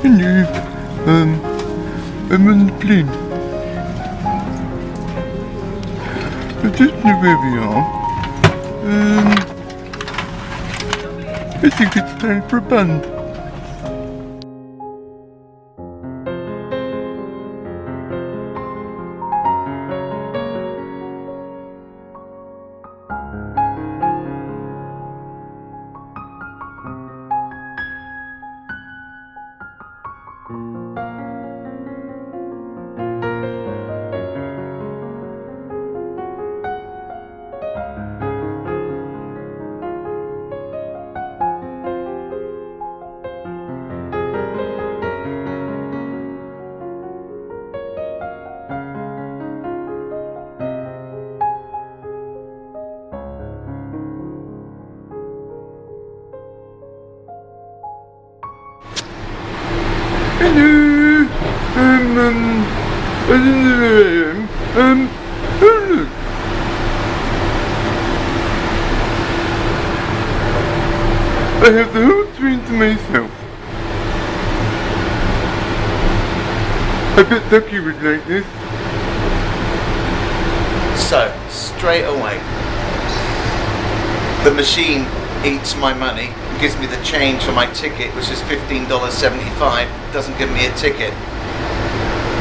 Hello. I'm on the plane. I don't know where we are. I think it's time for a bun. Hello! I don't know where I am. Oh look! I have the whole train to myself. I bet Ducky would like this. So, straight away, the machine eats my money, gives me the change for my ticket, which is $15.75, doesn't give me a ticket.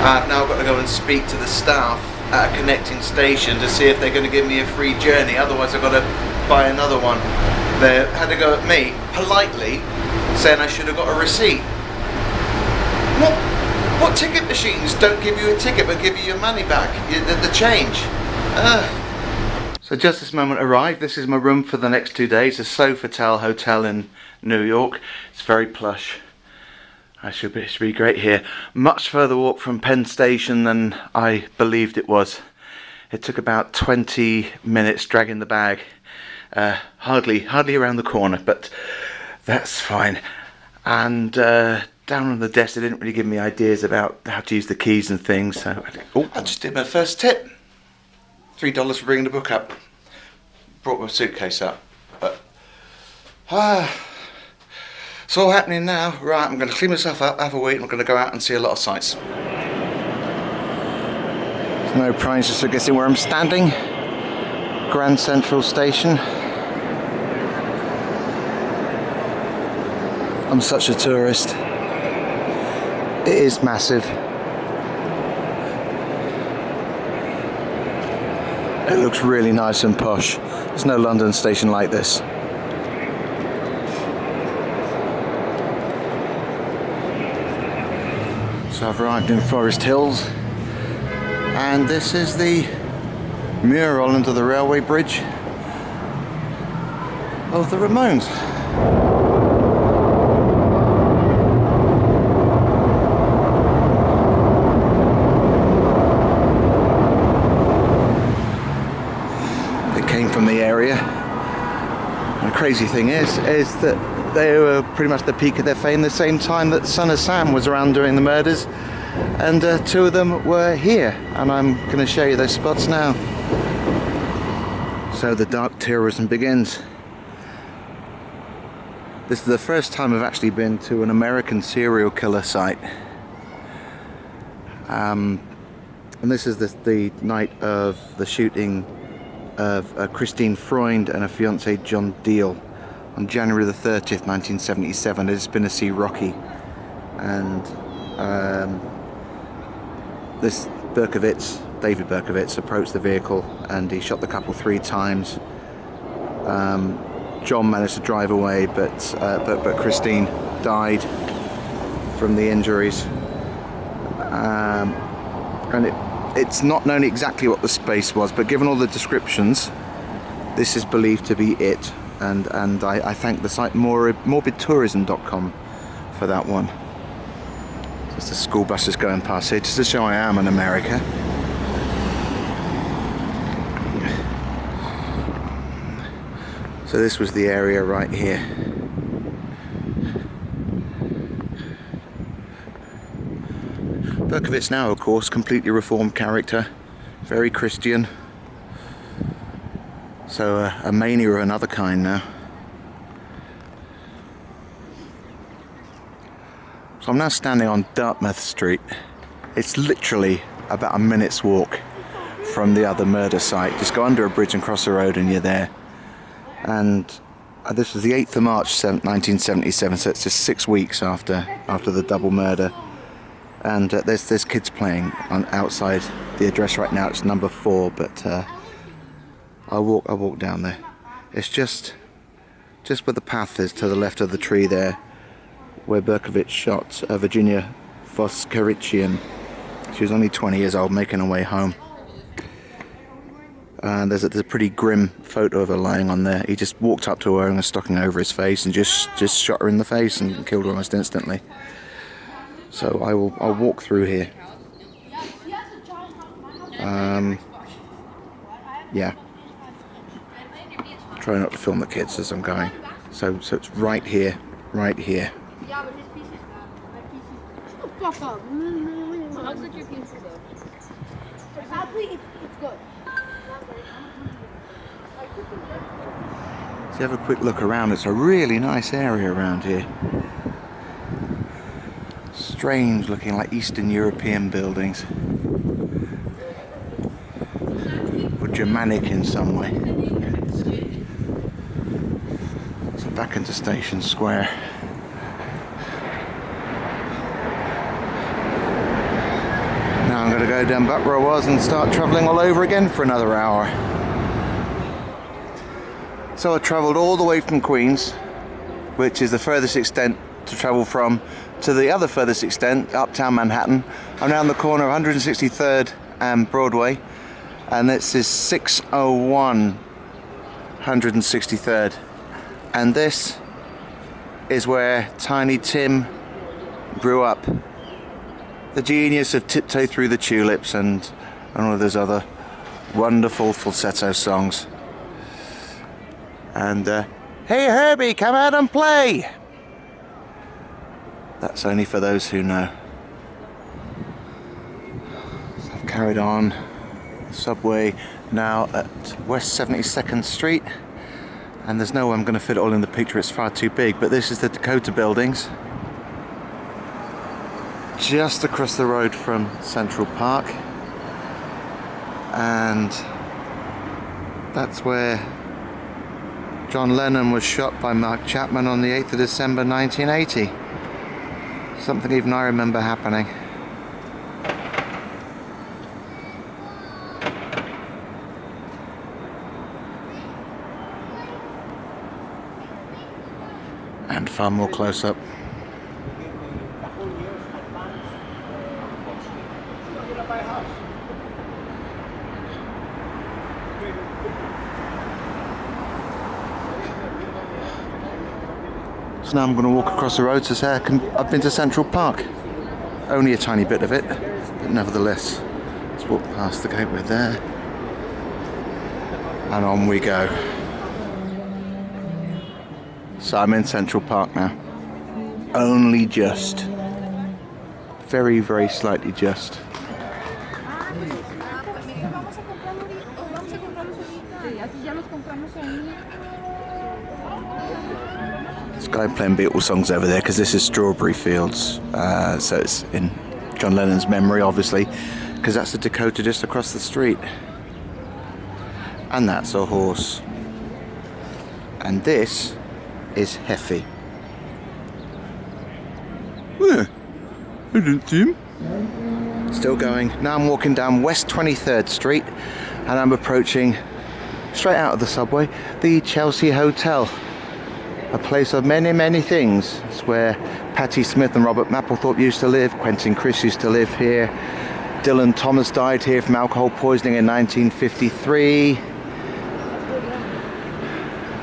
I've now got to go and speak to the staff at a connecting station to see if they're going to give me a free journey, otherwise I've got to buy another one. They had to go at me, politely, saying I should have got a receipt. What ticket machines don't give you a ticket but give you your money back, the change? So just this moment arrived. This is my room for the next 2 days, a Sofitel hotel in New York. It's very plush. It should be great here. Much further walk from Penn Station than I believed it was. It took about 20 minutes dragging the bag. Hardly around the corner, but that's fine. And down on the desk, they didn't really give me ideas about how to use the keys and things. So I just did my first tip. $3 for bringing the book up. Brought my suitcase up, but it's all happening now. Right, I'm going to clean myself up, have a wait, and I'm going to go out and see a lot of sights. There's no prizes for guessing where I'm standing. Grand Central Station. I'm such a tourist. It is massive. It looks really nice and posh. There's no London station like this. So I've arrived in Forest Hills, and this is the mural under the railway bridge of the Ramones. From the area. And the crazy thing is that they were pretty much the peak of their fame the same time that Son of Sam was around doing the murders, and two of them were here, and I'm going to show you those spots now. So the dark tourism begins. This is the first time I've actually been to an American serial killer site, and this is the night of the shooting of Christine Freund and her fiance John Deal on January the 30th, 1977. It's been to see Rocky, and this David Berkowitz, approached the vehicle and he shot the couple 3 times. John managed to drive away, but Christine died from the injuries, and it's not known exactly what the space was, but given all the descriptions, this is believed to be it. And I thank the site morbidtourism.com for that one. Just the school buses going past here, just to show I am in America. So this was the area right here. Berkowitz now, of course, completely reformed character, very Christian. So a mania of another kind now. So I'm now standing on Dartmouth Street. It's literally about a minute's walk from the other murder site. Just go under a bridge and cross the road and you're there. And this was the 8th of March 1977, so it's just 6 weeks after the double murder. And there's kids playing outside the address right now. It's number 4, but I'll walk down there. It's just where the path is to the left of the tree there, where Berkovich shot Virginia Voskerichian. She was only 20 years old, making her way home. And there's a pretty grim photo of her lying on there. He just walked up to her and a stocking over his face and just shot her in the face and killed her almost instantly. So I'll walk through here. Yeah. Try not to film the kids as I'm going. So it's right here, right here. So have a quick look around. It's a really nice area around here. Strange looking, like Eastern European buildings. Or Germanic in some way. So back into Station Square. Now I'm going to go down back where I was and start travelling all over again for another hour. So I travelled all the way from Queens, which is the furthest extent to travel from, to the other furthest extent, uptown Manhattan. I'm now on the corner of 163rd and Broadway, and this is 601 163rd. And this is where Tiny Tim grew up. The genius of Tiptoe Through the Tulips and all of those other wonderful falsetto songs. And hey Herbie, come out and play! That's only for those who know. So I've carried on the subway now at West 72nd Street, and there's no way I'm going to fit it all in the picture, it's far too big, but this is the Dakota buildings. Just across the road from Central Park, and that's where John Lennon was shot by Mark Chapman on the 8th of December 1980. Something even I remember happening. And far more close up. So now I'm going to walk across the road to say I've been to Central Park. Only a tiny bit of it, but nevertheless. Let's walk past the gateway there. And on we go. So I'm in Central Park now. Only just. Very, very slightly just. This guy playing Beatles songs over there because this is Strawberry Fields, so it's in John Lennon's memory obviously, because that's the Dakota just across the street. And that's a horse. And this is Heffy. Where? I didn't see him. Still going. Now I'm walking down West 23rd Street and I'm approaching, straight out of the subway, the Chelsea Hotel. A place of many, many things. It's where Patti Smith and Robert Mapplethorpe used to live. Quentin Crisp used to live here. Dylan Thomas died here from alcohol poisoning in 1953.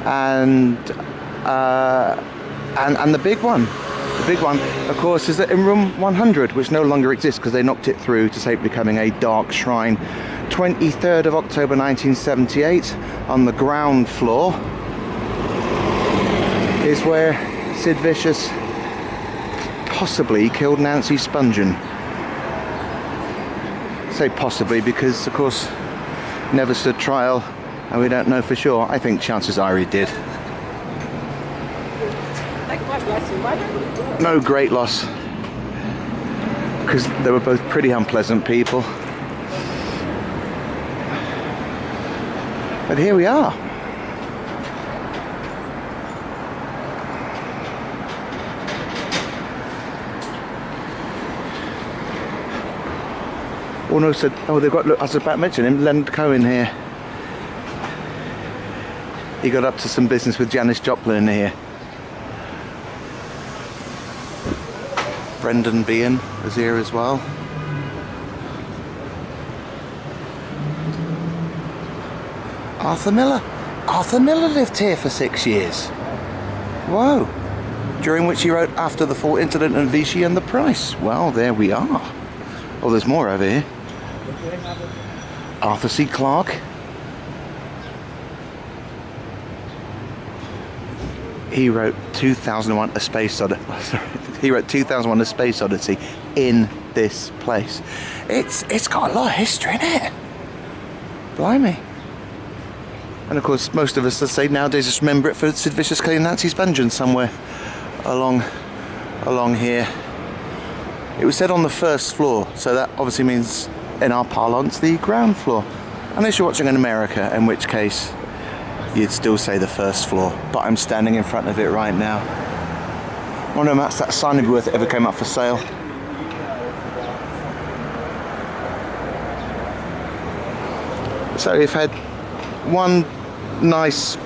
And the big one, of course, is that in room 100, which no longer exists because they knocked it through to save becoming a dark shrine. 23rd of October 1978, on the ground floor, is where Sid Vicious possibly killed Nancy Spungen. I say possibly because, of course, never stood trial and we don't know for sure. I think chances are he did. No great loss. because they were both pretty unpleasant people. But here we are. Oh no, said, oh, they've got, look, I was about to mention him, Leonard Cohen here. He got up to some business with Janis Joplin here. Brendan Behan was here as well. Arthur Miller. Arthur Miller lived here for 6 years. Whoa. During which he wrote After the Fall Incident and Vichy and the Price. Well, there we are. Oh, there's more over here. Arthur C. Clarke. He wrote 2001 A Space Odyssey. He wrote 2001 A Space Odyssey in this place. It's got a lot of history in it. Blimey. And of course, most of us, let's say nowadays, just remember it for Sid Vicious killing Nancy's Dungeon somewhere along here. It was said on the first floor, so that obviously means, in our parlance, the ground floor. Unless you're watching in America, in which case you'd still say the first floor. But I'm standing in front of it right now. I wonder if that's that sign would be worth it ever came up for sale. So we've had one nice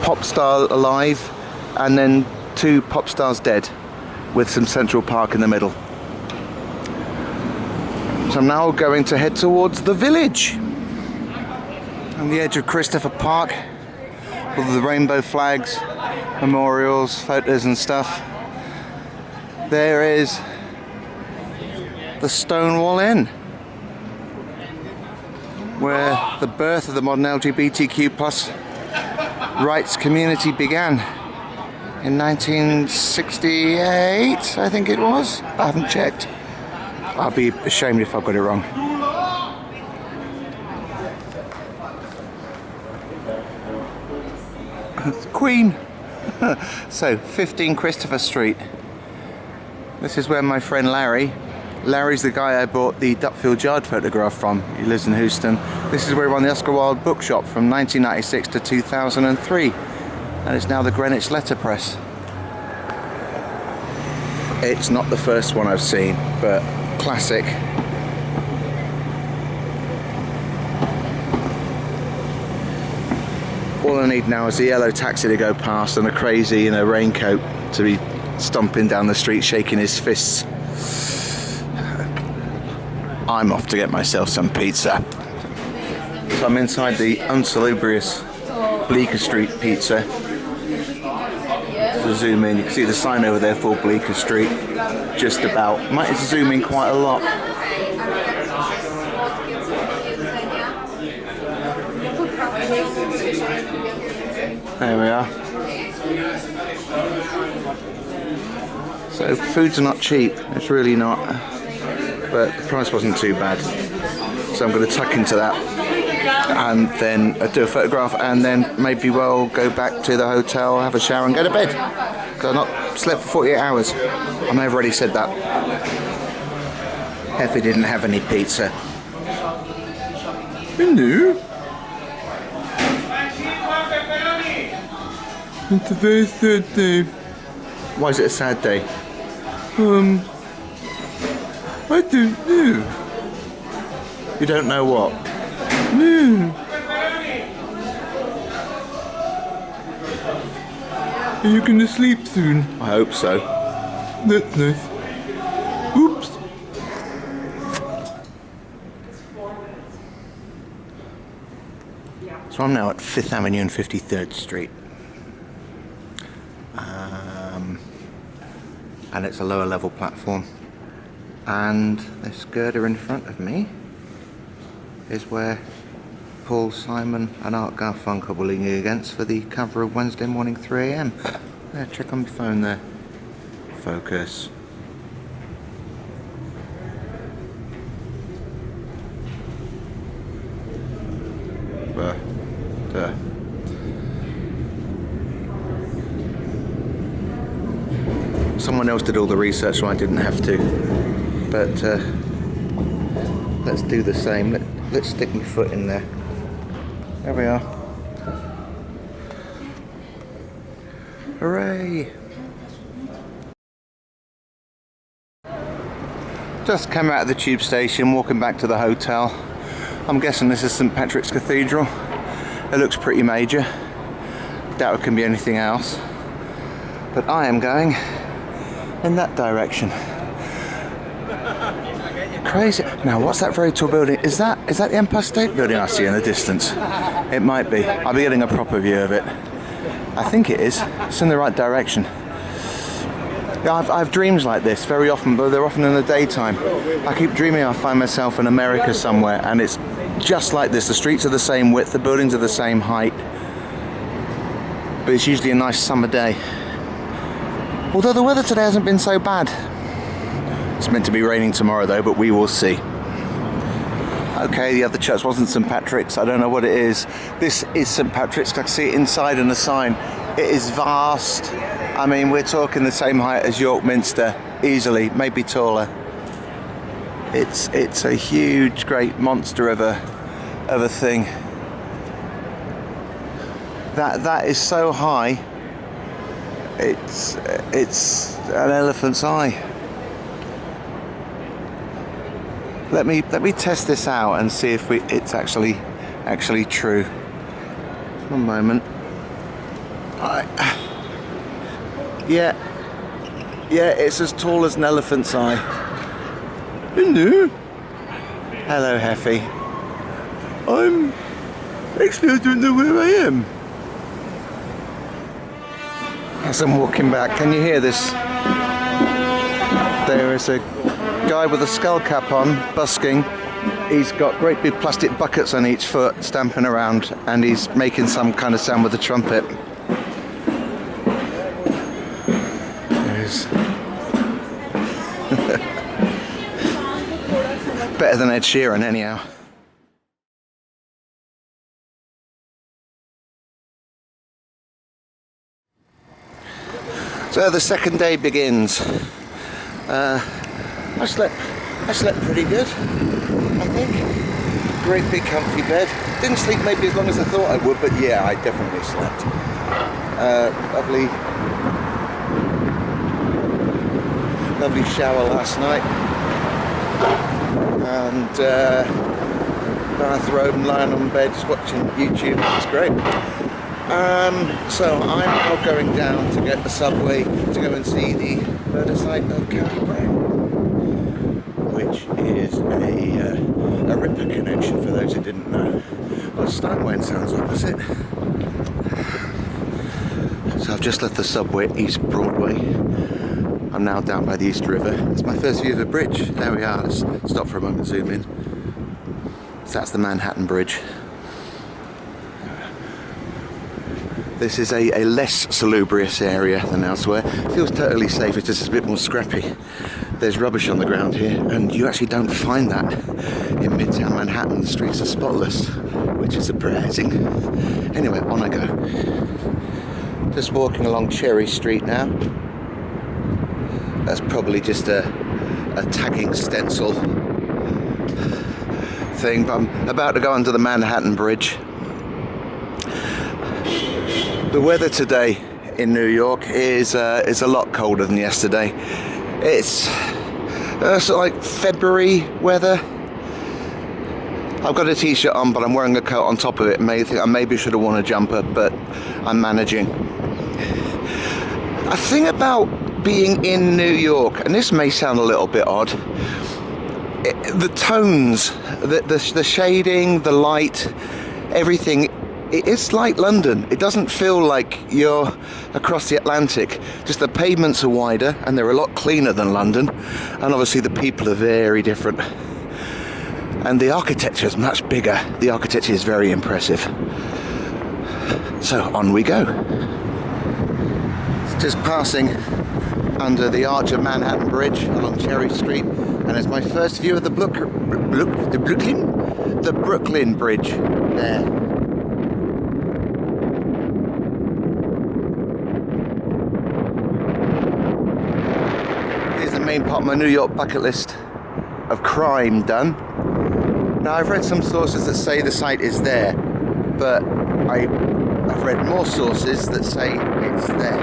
pop star alive, and then 2 pop stars dead, with some Central Park in the middle. So I'm now going to head towards the village. On the edge of Christopher Park, with the rainbow flags, memorials, photos and stuff. There is the Stonewall Inn, where the birth of the modern LGBTQ plus rights community began in 1968, I think it was. I haven't checked. I'll be ashamed if I've got it wrong. Queen. So 15 Christopher Street. This is where my friend Larry's the guy I bought the Dupfield Yard photograph from. He lives in Houston. This is where he ran the Oscar Wilde bookshop from 1996 to 2003, and it's now the Greenwich Letterpress. It's not the first one I've seen, but classic. All I need now is a yellow taxi to go past and a crazy in a raincoat to be stomping down the street shaking his fists. I'm off to get myself some pizza. So I'm inside the unsalubrious Bleecker Street Pizza. To zoom in, you can see the sign over there for Bleecker Street. Just about. Might zoom in quite a lot. There we are. So foods are not cheap, it's really not. But the price wasn't too bad. So I'm going to tuck into that and then do a photograph, and then maybe we'll go back to the hotel, have a shower and go to bed. Because I've not slept for 48 hours. I may have already said that. Heffy didn't have any pizza. Hello. It's a very sad day. Why is it a sad day? I don't know. You don't know what? No. Are you gonna sleep soon? I hope so. That's nice. Oops. So I'm now at 5th Avenue and 53rd Street. And it's a lower level platform. And this girder in front of me is where Paul Simon and Art Garfunkel are leaning against for the cover of Wednesday morning 3 AM. Yeah, check on my phone there. Focus. Someone else did all the research so I didn't have to. but let's do the same. Let's stick my foot in there. There we are. Hooray! Just came out of the tube station, walking back to the hotel. I'm guessing this is St Patrick's Cathedral. It looks pretty major. Doubt it can be anything else. But I am going in that direction. Crazy. Now, what's that very tall building? Is that the Empire State Building I see in the distance? It might be. I'll be getting a proper view of it. I think it is. It's in the right direction. Yeah, I've dreams like this very often, but they're often in the daytime. I keep dreaming I find myself in America somewhere, and it's just like this. The streets are the same width, the buildings are the same height, but it's usually a nice summer day. Although the weather today hasn't been so bad. It's meant to be raining tomorrow though, but we will see. Okay, the other church wasn't St Patrick's. I don't know what it is. This is St Patrick's. I can see it inside on the sign. It is vast. I mean, we're talking the same height as York Minster, easily, maybe taller. It's a huge, great monster of a thing. That is so high. It's an elephant's eye. Let me test this out and see if it's actually true. One moment. Yeah, it's as tall as an elephant's eye. Hello. Hello, Heffy. Actually, I don't know where I am. As I'm walking back, can you hear this? There is a guy with a skull cap on, busking. He's got great big plastic buckets on each foot, stamping around, and he's making some kind of sound with a trumpet. There's better than Ed Sheeran, anyhow. So the second day begins. I slept pretty good, I think. Great big comfy bed. Didn't sleep maybe as long as I thought I would, but yeah, I definitely slept. Lovely shower last night. And bathrobe and lying on bed just watching YouTube. It's great. So I'm now going down to get the subway to go and see the murder site of Carrie Brown, which is a Ripper connection for those who didn't know. Well, Steinway sounds opposite. So I've just left the subway at East Broadway. I'm now down by the East River. It's my first view of the bridge. There we are. Let's stop for a moment, zoom in. So that's the Manhattan Bridge. This is a less salubrious area than elsewhere. It feels totally safe, it's just a bit more scrappy. There's rubbish on the ground here, and you actually don't find that in Midtown Manhattan. The streets are spotless, which is surprising. Anyway, on I go. Just walking along Cherry Street now. That's probably just a tagging stencil thing, but I'm about to go under the Manhattan Bridge. The weather today in New York is a lot colder than yesterday. It's sort of like February weather. I've got a t-shirt on, but I'm wearing a coat on top of it. I maybe should have worn a jumper, but I'm managing. A thing about being in New York, and this may sound a little bit odd, the tones, the shading, the light, everything. It's like London. It doesn't feel like you're across the Atlantic. Just the pavements are wider and they're a lot cleaner than London. And obviously the people are very different. And the architecture is much bigger. The architecture is very impressive. So on we go. It's just passing under the arch of Manhattan Bridge along Cherry Street. And it's my first view of the Brooklyn Bridge there. Main part of my New York bucket list. of crime done. Now, I've read some sources that say the site is there, but I've read more sources that say it's there.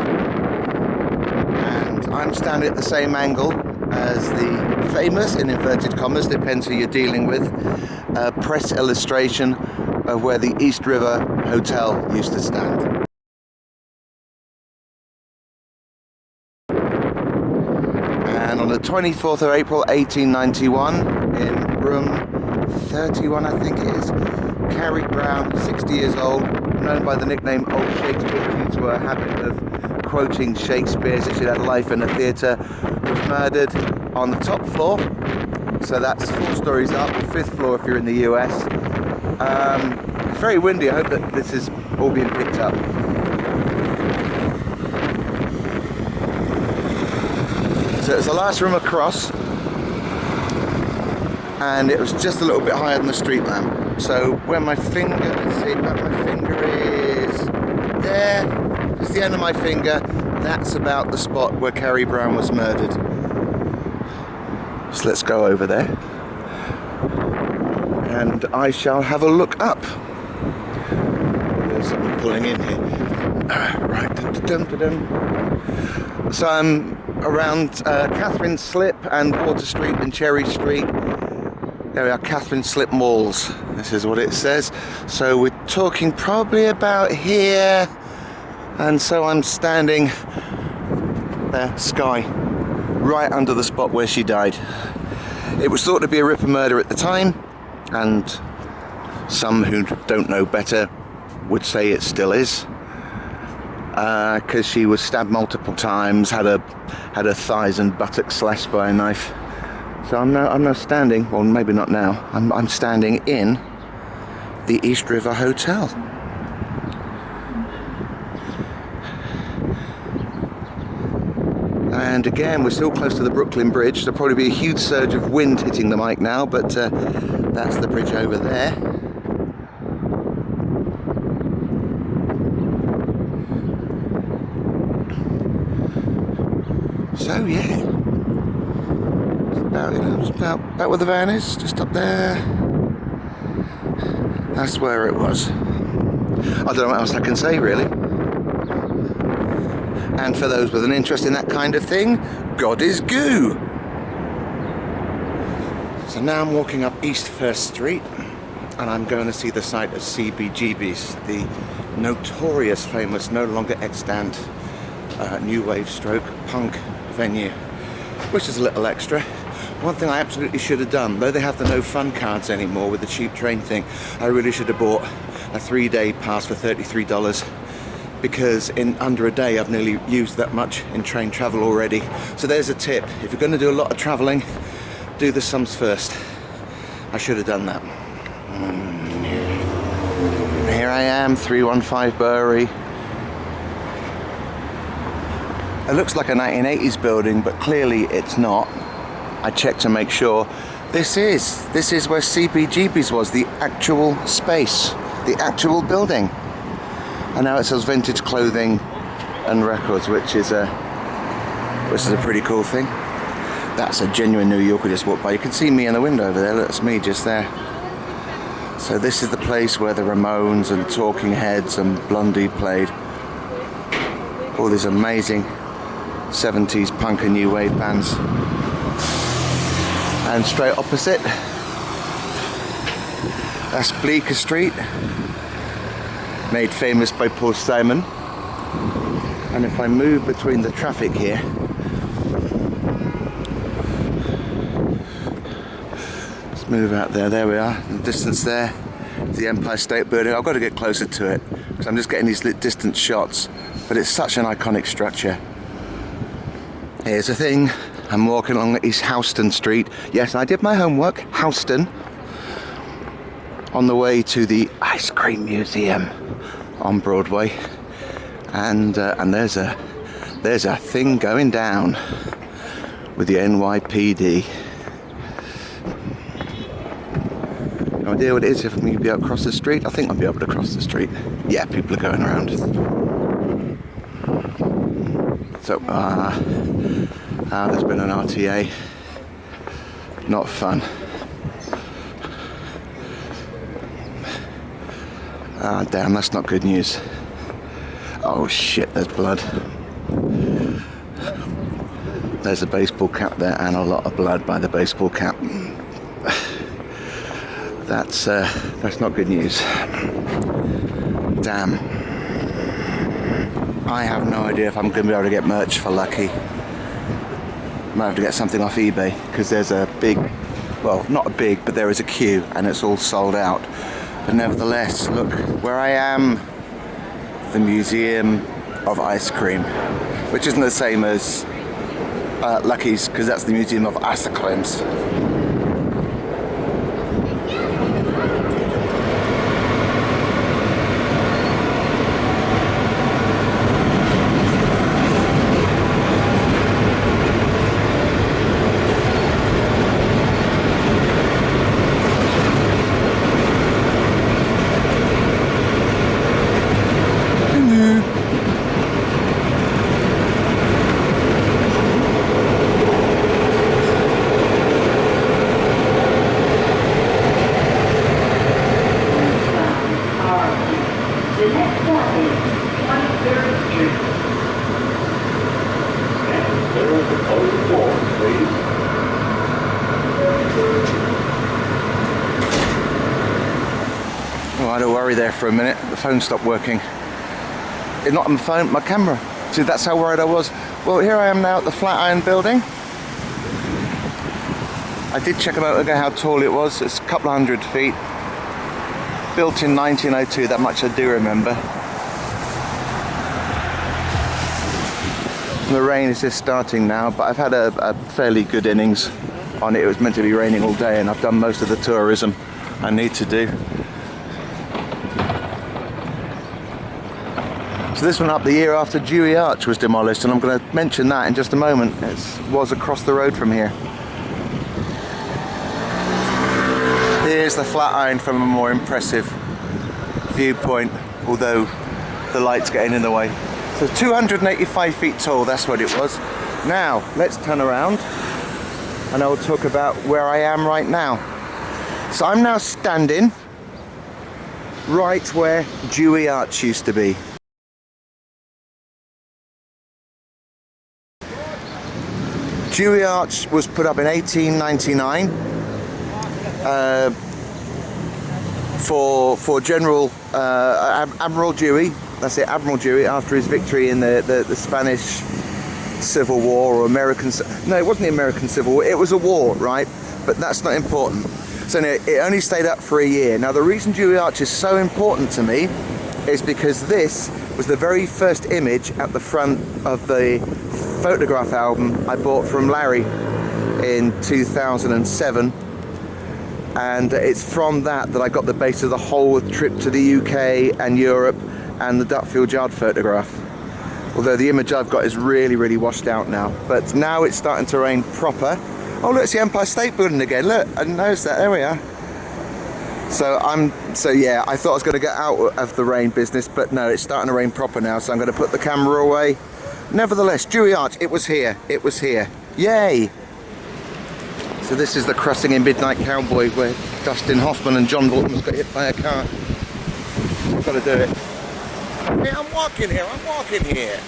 And I'm standing at the same angle as the famous, in inverted commas, depends who you're dealing with, press illustration of where the East River Hotel used to stand. And on the 24th of April 1891, in room 31 I think it is, Carrie Brown, 60 years old, known by the nickname Old Shakespeare due to her habit of quoting Shakespeare as if she'd had life in a theatre, was murdered on the top floor. So that's 4 stories up, or 5th floor if you're in the US. It's very windy. I hope that this is all being picked up. So it's the last room across, and it was just a little bit higher than the street lamp. So where my finger, let's see, where my finger is there, just the end of my finger, that's about the spot where Carrie Brown was murdered. So let's go over there, and I shall have a look up. There's something pulling in here. Right, dun, dun, dun, dun. So I'm around Catherine Slip and Water Street and Cherry Street. There we are, Catherine Slip Malls. This is what it says. So we're talking probably about here, and so I'm standing there, Sky, right under the spot where she died. It was thought to be a ripper murder at the time, and some who don't know better would say it still is, because she was stabbed multiple times, had her thighs and buttocks slashed by a knife. So I'm now standing, well maybe not now, I'm standing in the East River Hotel. And again, we're still close to the Brooklyn Bridge. There'll probably be a huge surge of wind hitting the mic now, but that's the bridge over there. So yeah, it's about, you know, it's about where the van is, just up there. That's where it was. I don't know what else I can say really. And for those with an interest in that kind of thing, God is goo. So now I'm walking up East 1st Street, and I'm going to see the site of CBGB's, the notorious famous, no longer extant, new wave stroke punk venue, which is a little extra. One thing I absolutely should have done, though they have the no fun cards anymore with the cheap train thing, I really should have bought a 3-day pass for $33, because in under a day I've nearly used that much in train travel already. So there's a tip: if you're going to do a lot of travelling, do the sums first. I should have done that. Here I am, 315 Bury. It looks like a 1980s building, but clearly it's not. I checked to make sure. This is where CBGB's was, the actual space, the actual building. And now it sells vintage clothing and records, which is a pretty cool thing. That's a genuine New Yorker just walked by. You can see me in the window over there. That's me just there. So this is the place where the Ramones and Talking Heads and Blondie played. All these amazing 70s punk and new wave bands. And straight opposite, that's Bleecker Street, made famous by Paul Simon. And if I move between the traffic here, let's move out there we are, in the distance there, the Empire State Building. I've got to get closer to it, because I'm just getting these distant shots, but it's such an iconic structure. Here's the thing, I'm walking along East Houston Street. Yes, I did my homework, Houston, on the way to the Ice Cream Museum on Broadway, and there's a thing going down with the NYPD. No idea what it is. If I'm going to be able to cross the street, I think I'll be able to cross the street. Yeah, people are going around. So there's been an RTA. Not fun. Ah, damn, that's not good news. Oh shit, there's blood. There's a baseball cap there and a lot of blood by the baseball cap. That's not good news. Damn. I have no idea if I'm going to be able to get merch for Lucky. Might have to get something off eBay because there's a big, well, not a big, but there is a queue and it's all sold out. But nevertheless, look where I am, the Museum of Ice Cream, which isn't the same as Lucky's because that's the Museum of Ice Creams. Oh, I had a worry there for a minute. The phone stopped working. It's not on the phone, my camera. See, that's how worried I was. Well, here I am now at the Flatiron building. I did check a moment ago how tall it was. It's a couple of 100 feet. Built in 1902, that much I do remember. The rain is just starting now, but I've had a fairly good innings on it. It was meant to be raining all day and I've done most of the tourism I need to do. So this went up the year after Dewey Arch was demolished, and I'm going to mention that in just a moment. It was across the road from here. Here's the Flatiron from a more impressive viewpoint, although the light's getting in the way. So 285 feet tall, that's what it was. Now, let's turn around and I'll talk about where I am right now. So I'm now standing right where Dewey Arch used to be. Dewey Arch was put up in 1899 for General Admiral Dewey. That's it, Admiral Dewey, after his victory in the Spanish Civil War or American. No, it wasn't the American Civil War. It was a war, right? But that's not important. So anyway, it only stayed up for a year. Now the reason Dewey Arch is so important to me is because this was the very first image at the front of the photograph album I bought from Larry in 2007, and it's from that I got the base of the whole trip to the UK and Europe and the Dutfield Yard photograph. Although the image I've got is really, really washed out now. But now it's starting to rain proper. Oh look, it's the Empire State Building again. Look, I didn't notice that. There we are. So yeah, I thought I was going to get out of the rain business, but no, it's starting to rain proper now, so I'm going to put the camera away. Nevertheless, Dewey Arch, it was here. It was here. Yay! So this is the crossing in Midnight Cowboy where Dustin Hoffman and John Bolton's got hit by a car. I've got to do it. Yeah, I'm walking here. I'm walking here.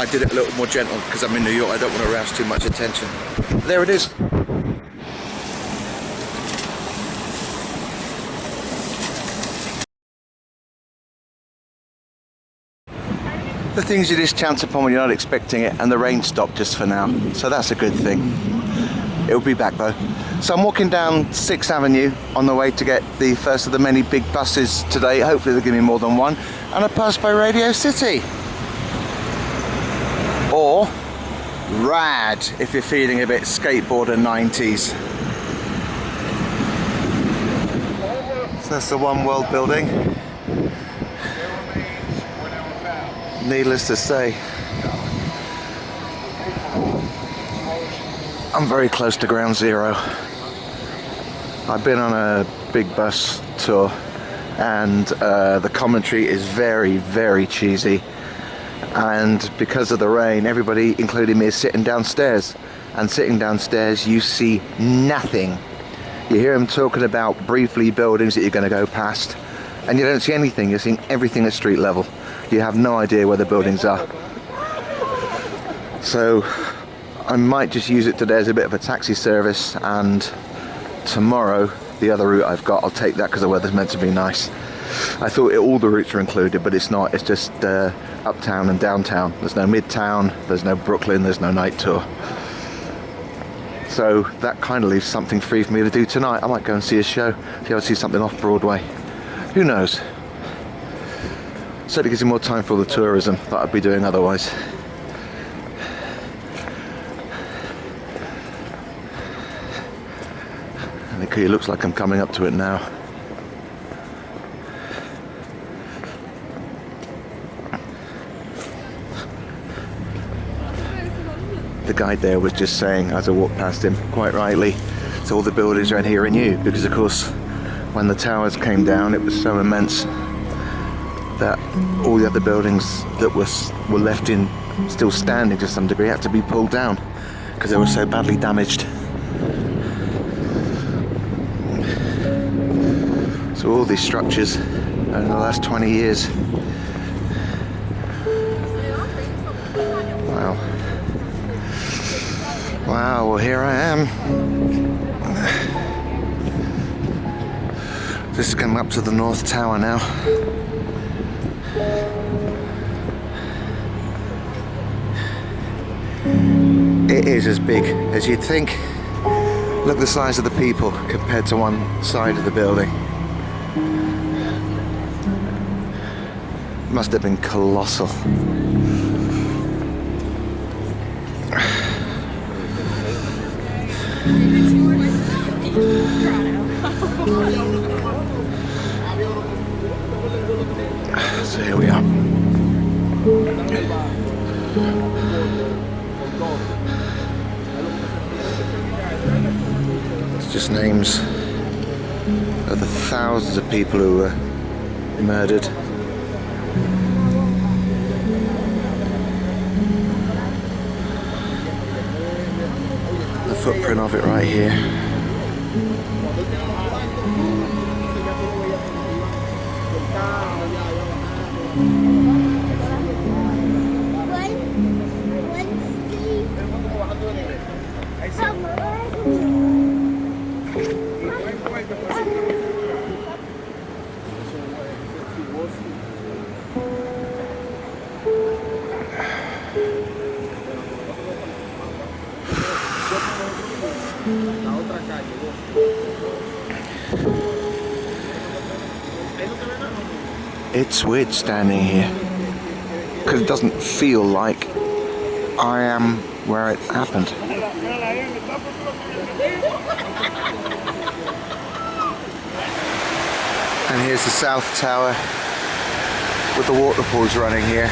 I did it a little more gentle because I'm in New York. I don't want to arouse too much attention. There it is. The things you just chance upon when you're not expecting it, and the rain stopped just for now, so that's a good thing. It'll be back though. So I'm walking down 6th Avenue on the way to get the first of the many big buses today. Hopefully they'll give me more than one. And I pass by Radio City. Or Rad, if you're feeling a bit skateboarder 90s. So that's the One World building. Needless to say, I'm very close to ground zero. I've been on a big bus tour and the commentary is very, very cheesy, and because of the rain everybody, including me, is sitting downstairs, and sitting downstairs you see nothing. You hear them talking about briefly buildings that you're going to go past, and you don't see anything. You're seeing everything at street level. You have no idea where the buildings are. So I might just use it today as a bit of a taxi service, and tomorrow the other route I've got, I'll take that because the weather's meant to be nice. I thought all the routes are included, but it's not. It's just uptown and downtown. There's no midtown, there's no Brooklyn, there's no night tour. So that kind of leaves something free for me to do tonight. I might go and see a show, see if I see something off Broadway. Who knows? Certainly gives you more time for all the tourism that I'd be doing otherwise. And it looks like I'm coming up to it now. The guide there was just saying, as I walked past him, quite rightly, so all the buildings around here are new, because of course when the towers came down it was so immense that all the other buildings that were left in still standing to some degree had to be pulled down because they were so badly damaged. So all these structures over the last 20 years. Wow. Wow, well here I am. This is coming up to the North Tower now. It is as big as you'd think. Look at the size of the people compared to one side of the building. Must have been colossal. So here we are. It's just names of the thousands of people who were murdered. The footprint of it right here. It's weird standing here because it doesn't feel like I am where it happened. And here's the South Tower with the waterfalls running here.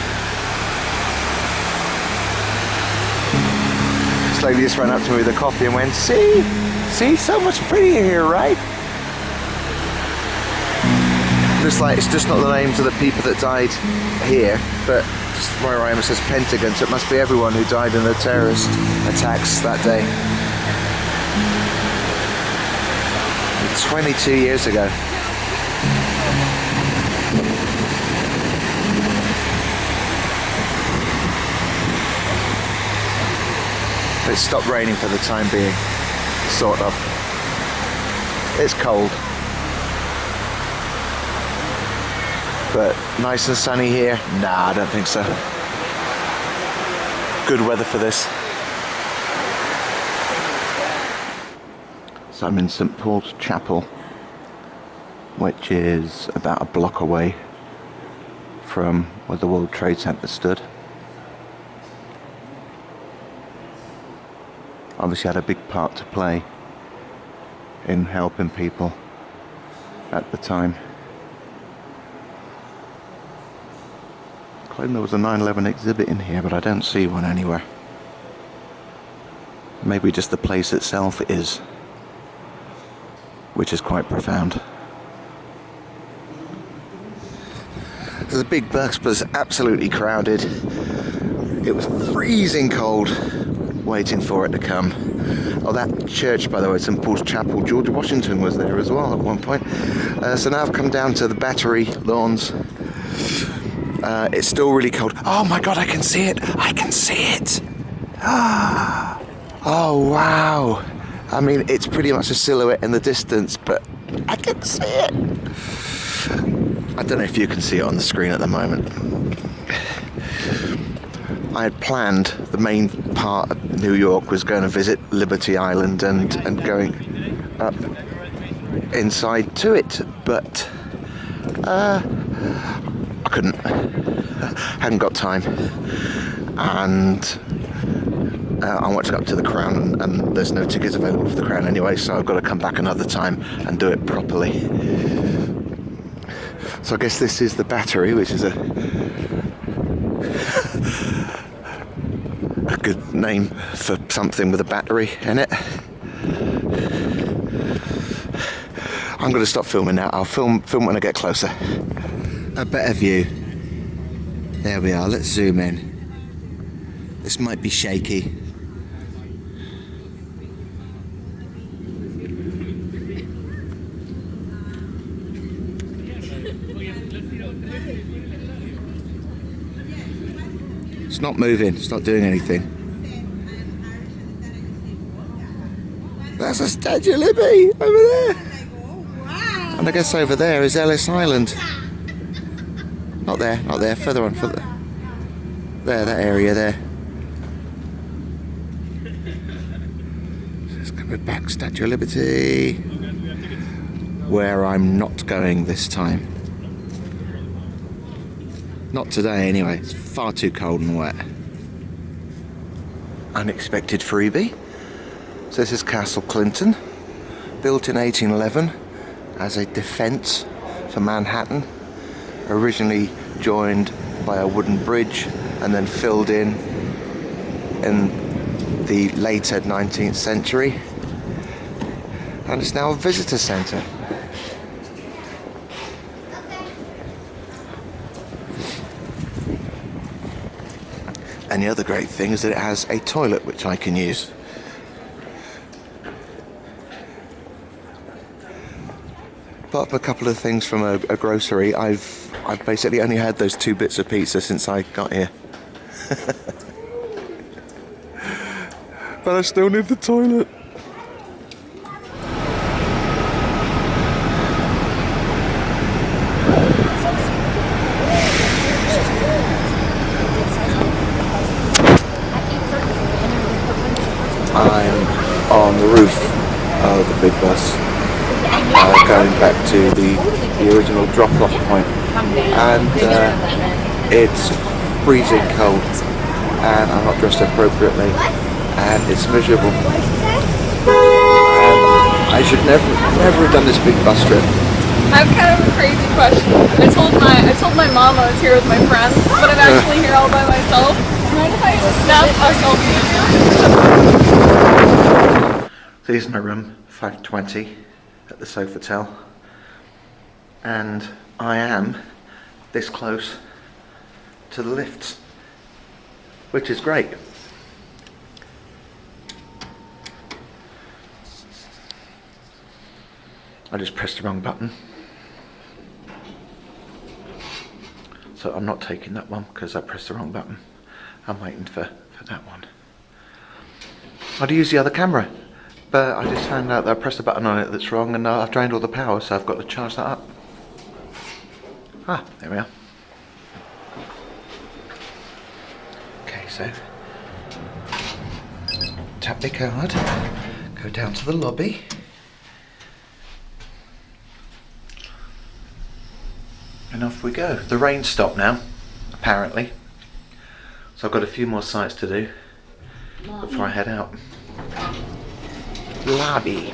This lady just ran up to me with a coffee and went, see, so much prettier here, right? Looks like it's just not the names of the people that died here, but just where I am it says Pentagon, so it must be everyone who died in the terrorist attacks that day. 22 years ago. It stopped raining for the time being, sort of. It's cold. But nice and sunny here? Nah, I don't think so. Good weather for this. So I'm in St. Paul's Chapel, which is about a block away from where the World Trade Center stood. Obviously had a big part to play in helping people at the time. I claim there was a 9/11 exhibit in here, but I don't see one anywhere. Maybe just the place itself is, which is quite profound. There's a big bus, but it's absolutely crowded. It was freezing cold. waiting for it to come. Oh, that church, by the way, St Paul's Chapel, George Washington was there as well at one point. So now I've come down to the Battery lawns. It's still really cold. Oh my god, I can see it! I can see it! Oh wow! I mean, it's pretty much a silhouette in the distance, but I can see it! I don't know if you can see it on the screen at the moment. I had planned, the main part of New York was going to visit Liberty Island and going up inside to it, but I couldn't. Hadn't got time. And I want to go up to the Crown, and there's no tickets available for the Crown anyway, so I've got to come back another time and do it properly. So I guess this is the Battery, which is a good name for something with a battery in it. I'm going to stop filming now. I'll film when I get closer. A better view. There we are. Let's zoom in. This might be shaky. It's not moving, it's not doing anything. That's a Statue of Liberty over there. And I guess over there is Ellis Island. Not there, further on, further. There, that area there. Let's go back, Statue of Liberty. Where I'm not going this time. Not today anyway, it's far too cold and wet. Unexpected freebie. So this is Castle Clinton, built in 1811 as a defence for Manhattan. Originally joined by a wooden bridge and then filled in the later 19th century. And it's now a visitor centre. And the other great thing is that it has a toilet which I can use. Apart from a couple of things from a grocery, I've basically only had those 2 bits of pizza since I got here. But I still need the toilet. I'm on the roof of the big bus, going back to the original drop-off point, and it's freezing cold, and I'm not dressed appropriately, and it's miserable. And I should never have done this big bus trip. I have kind of a crazy question. I told my mom I was here with my friends, but I'm actually here all by myself. Mind if I snap a selfie? So here's my room, 520 at the Sofitel, and I am this close to the lifts, which is great. I just pressed the wrong button, so I'm not taking that one because I pressed the wrong button. I'm waiting for that one. I'd use the other camera, but I just found out that I pressed a button on it that's wrong, and I've drained all the power, so I've got to charge that up. Ah, there we are. Okay, so tap the card, go down to the lobby. And off we go. The rain stopped now, apparently. So I've got a few more sites to do before I head out. Lobby.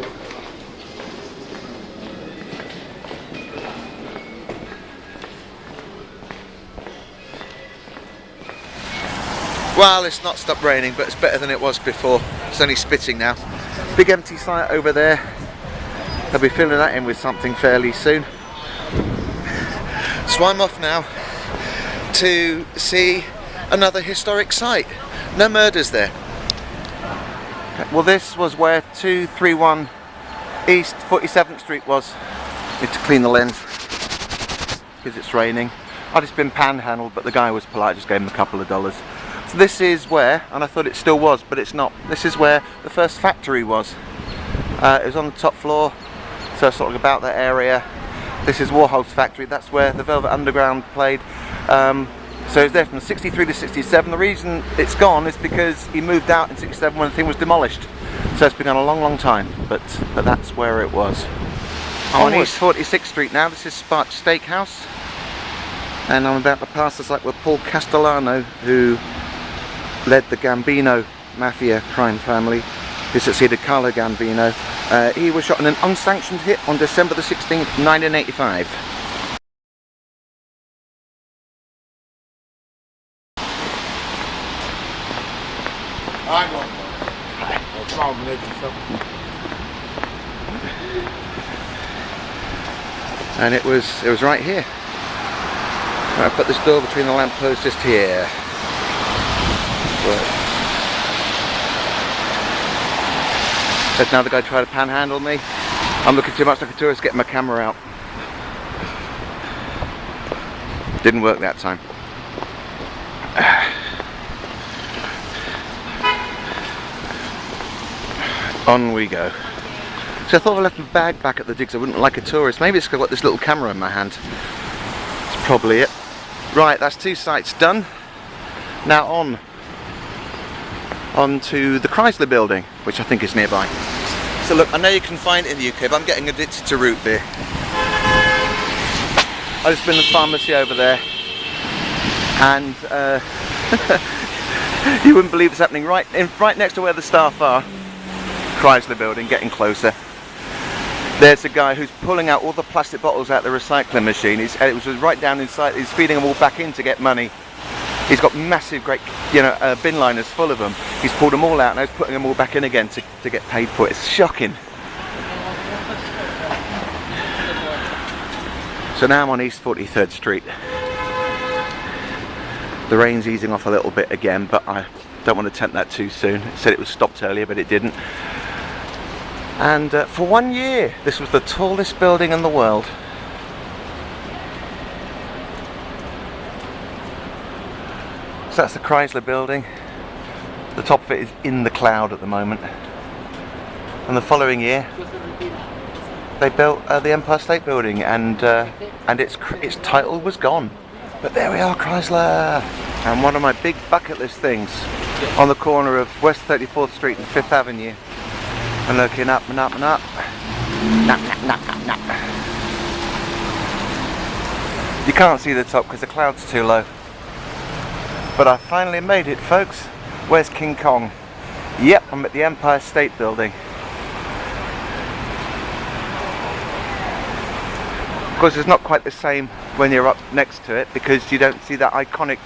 Well, it's not stopped raining, but it's better than it was before. It's only spitting now. Big empty site over there. They'll be filling that in with something fairly soon. So I'm off now to see another historic site. No murders there. Well, this was where 231 East 47th Street was. Need to clean the lens because it's raining. I'd just been panhandled, but the guy was polite, just gave him a couple of dollars. So this is where, and I thought it still was, but it's not. This is where the first factory was. It was on the top floor, so sort of about that area. This is Warhol's factory. That's where the Velvet Underground played. So it's there from 63 to 67. The reason it's gone is because he moved out in 67 when the thing was demolished. So it's been on a long, long time, but that's where it was. I'm on East 46th Street now. This is Sparch Steakhouse, and I'm about to pass the site with Paul Castellano, who led the Gambino mafia crime family, who succeeded Carlo Gambino. He was shot in an unsanctioned hit on December the 16th, 1985. And it was right here. I put this door between the lampposts just here. There's another guy trying to panhandle me. I'm looking too much like a tourist, getting my camera out. Didn't work that time. On we go. So I thought I left my bag back at the digs. I wouldn't like a tourist. Maybe it's because I've got this little camera in my hand. That's probably it. Right, that's 2 sites done. Now on to the Chrysler building, which I think is nearby. So look, I know you can find it in the UK, but I'm getting addicted to root beer. I've just been in the pharmacy over there, and you wouldn't believe it's happening right next to where the staff are. Chrysler building, getting closer. There's a guy who's pulling out all the plastic bottles out the recycling machine. It was right down inside. He's feeding them all back in to get money. He's got massive, great, bin liners full of them. He's pulled them all out and he's putting them all back in again to get paid for it. It's shocking. So now I'm on East 43rd Street. The rain's easing off a little bit again, but I don't want to tempt that too soon. It said it was stopped earlier, but it didn't. And for 1 year, this was the tallest building in the world. So that's the Chrysler building. The top of it is in the cloud at the moment. And the following year, they built the Empire State Building, and its title was gone. But there we are, Chrysler. And one of my big bucket list things, on the corner of West 34th Street and 5th Avenue. And looking up and up and up. You can't see the top because the cloud's too low. But I finally made it, folks. Where's King Kong? Yep, I'm at the Empire State Building. Of course, it's not quite the same when you're up next to it because you don't see that iconic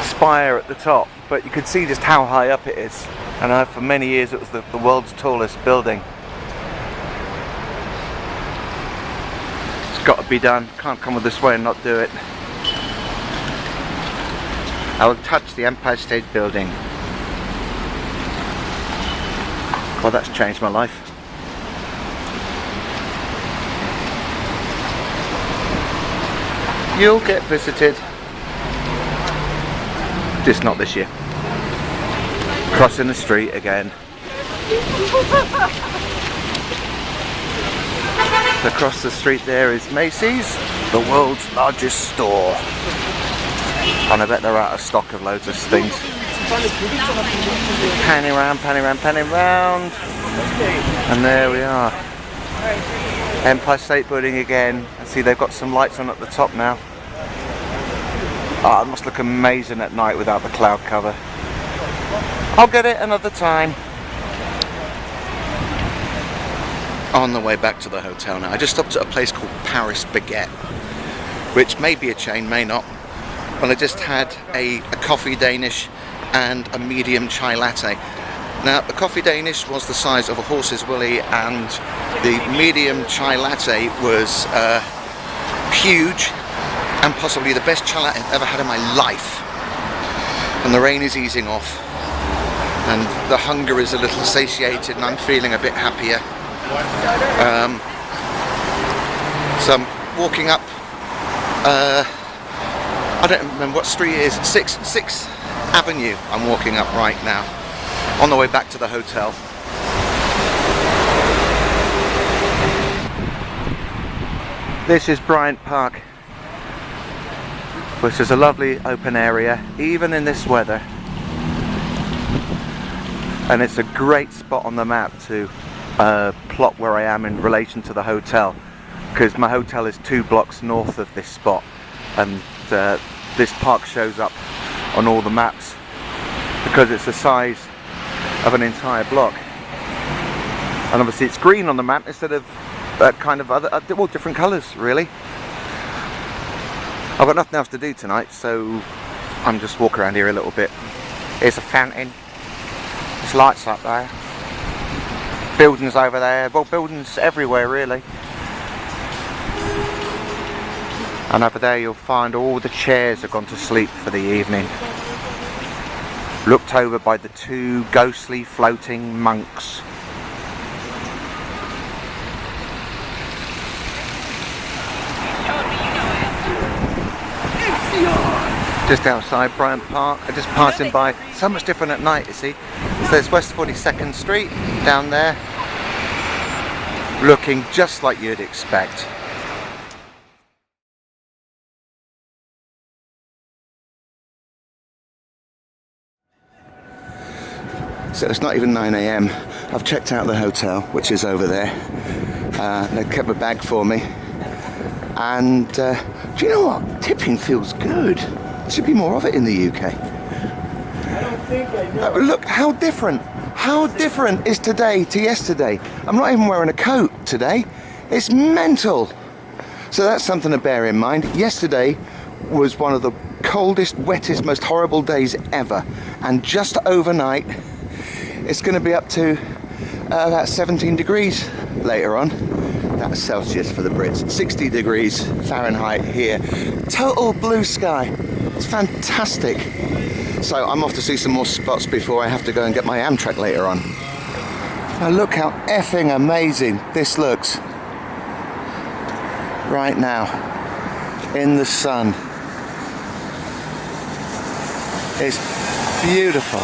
spire at the top, but you can see just how high up it is. And for many years it was the world's tallest building. It's got to be done. Can't come this way and not do it. I will touch the Empire State Building. Well, that's changed my life. You'll get visited. Just not this year. Crossing the street again. Across the street there is Macy's, the world's largest store. And I bet they're out of stock of loads of things. Panning round, panning round, panning round. And there we are. Empire State Building again. I see they've got some lights on at the top now. Oh, it must look amazing at night without the cloud cover. I'll get it another time. On the way back to the hotel now. I just stopped at a place called Paris Baguette, which may be a chain, may not. And I just had a coffee Danish and a medium chai latte. Now, the coffee Danish was the size of a horse's willy, and the medium chai latte was huge, and possibly the best chai latte I've ever had in my life. And the rain is easing off. and the hunger is a little satiated and I'm feeling a bit happier. So I'm walking up, I don't remember what street it is, 6th Avenue I'm walking up right now, on the way back to the hotel. This is Bryant Park, which is a lovely open area, even in this weather. And it's a great spot on the map to plot where I am in relation to the hotel, because my hotel is 2 blocks north of this spot, and this park shows up on all the maps because it's the size of an entire block. And obviously it's green on the map instead of kind of other, well, different colours really. I've got nothing else to do tonight, so I'm just walking around here a little bit. Here's a fountain. There's lights up there. Buildings over there. Well, buildings everywhere really. And over there you'll find all the chairs have gone to sleep for the evening. Looked over by the 2 ghostly floating monks. Just outside Bryant Park, I'm just passing by. So much different at night, you see. So there's West 42nd Street down there, looking just like you'd expect. So it's not even 9 AM. I've checked out the hotel, which is over there. They kept a bag for me. And do you know what? Tipping feels good. There should be more of it in the UK. Look how different. How different is today to yesterday? I'm not even wearing a coat today. It's mental. So that's something to bear in mind. Yesterday was one of the coldest, wettest, most horrible days ever. And just overnight, it's going to be up to about 17 degrees later on. That's Celsius for the Brits. 60 degrees Fahrenheit here. Total blue sky. It's fantastic. So I'm off to see some more spots before I have to go and get my Amtrak later on. Now look how effing amazing this looks. Right now, in the sun. It's beautiful.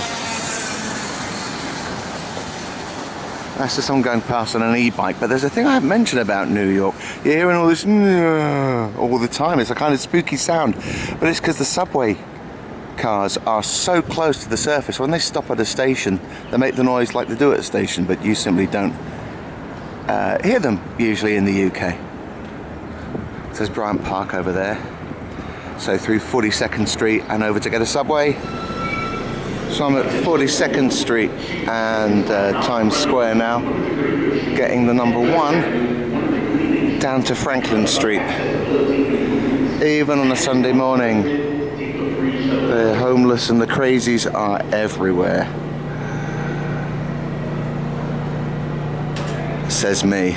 That's just someone going past on an e-bike. But there's a thing I haven't mentioned about New York. You're hearing all this all the time. It's a kind of spooky sound. But it's because the subway cars are so close to the surface. When they stop at a station, they make the noise like they do at a station, but you simply don't hear them usually in the UK. So there's Bryant Park over there. So through 42nd Street and over to get a subway. So I'm at 42nd Street and Times Square now, getting the number 1 down to Franklin Street. Even on a Sunday morning, the homeless and the crazies are everywhere. Says me.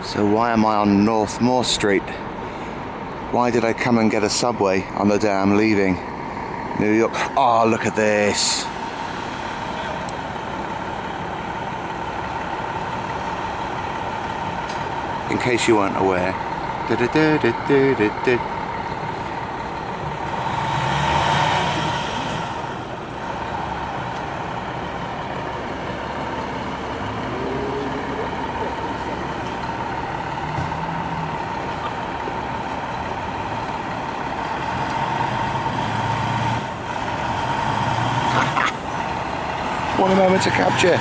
So why am I on North Moore Street? Why did I come and get a subway on the day I'm leaving New York? Oh, look at this. In case you weren't aware. What a moment to capture.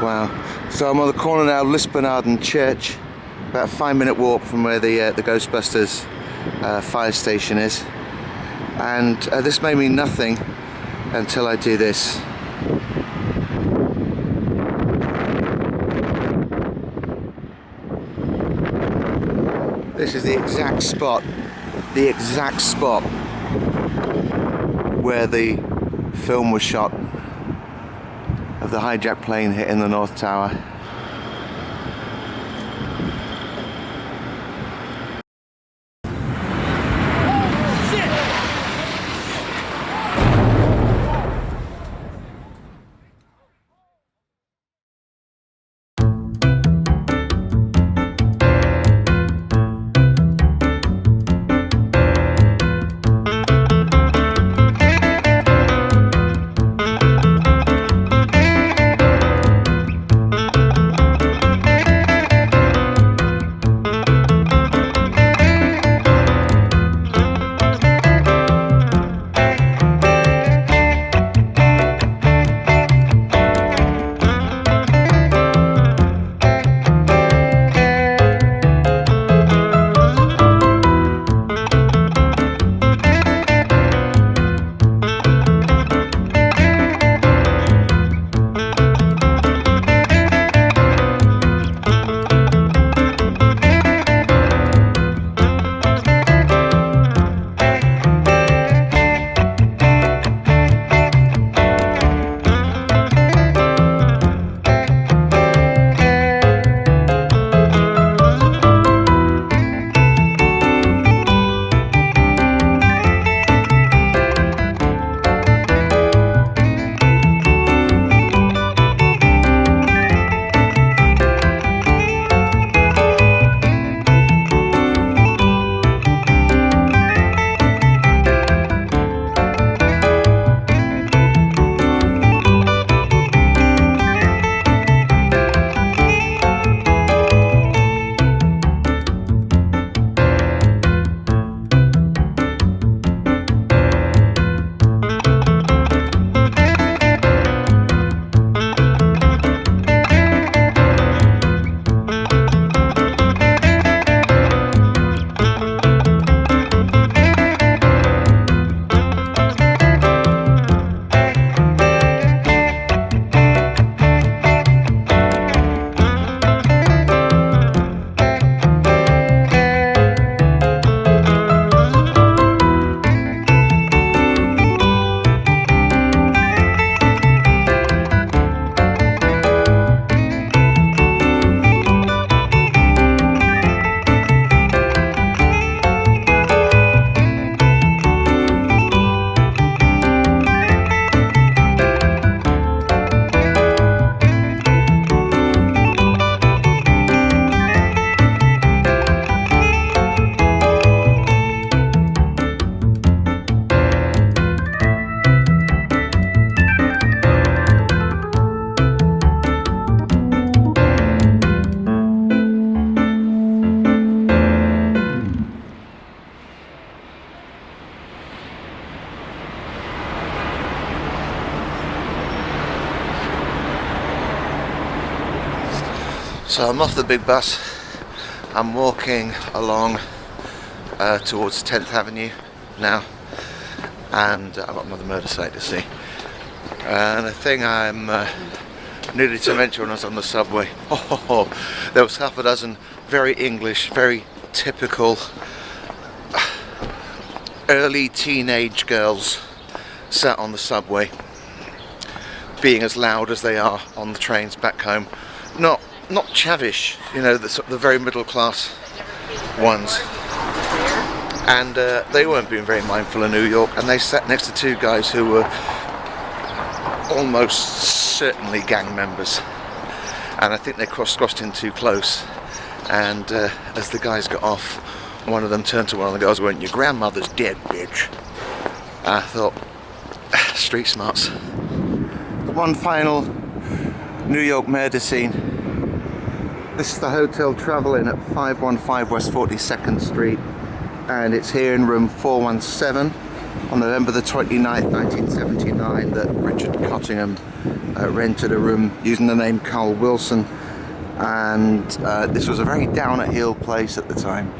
Wow. So I'm on the corner now of Lisbonarden Church, about a 5-minute walk from where the Ghostbusters fire station is. And this may mean nothing until I do this. This is the exact spot where the film was shot of the hijacked plane hitting the North Tower. So I'm off the big bus. I'm walking along towards 10th Avenue now, and I've got another murder site to see. And the thing I'm needed to mention when I was on the subway, there was half a dozen very English, very typical early teenage girls sat on the subway, being as loud as they are on the trains back home. Not chavish, you know, the very middle class ones. And they weren't being very mindful of New York, and they sat next to two guys who were almost certainly gang members, and I think they crossed in too close, and as the guys got off, one of them turned to one of the girls and went, "Your grandmother's dead, bitch." And I thought, street smarts. One final New York murder scene. This is the Hotel Travel Inn at 515 West 42nd Street, and it's here in room 417 on November the 29th, 1979, that Richard Cottingham rented a room using the name Carl Wilson, and this was a very down at heel place at the time.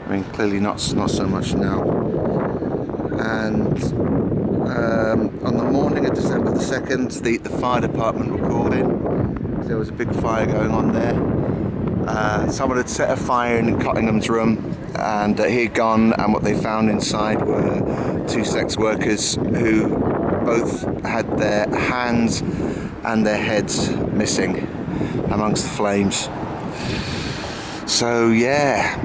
I mean, clearly not so much now. And on the morning of December the 2nd, the fire department were called in. There was a big fire going on there. Someone had set a fire in Cottingham's room, and he'd gone, and what they found inside were 2 sex workers who both had their hands and their heads missing amongst the flames. So yeah.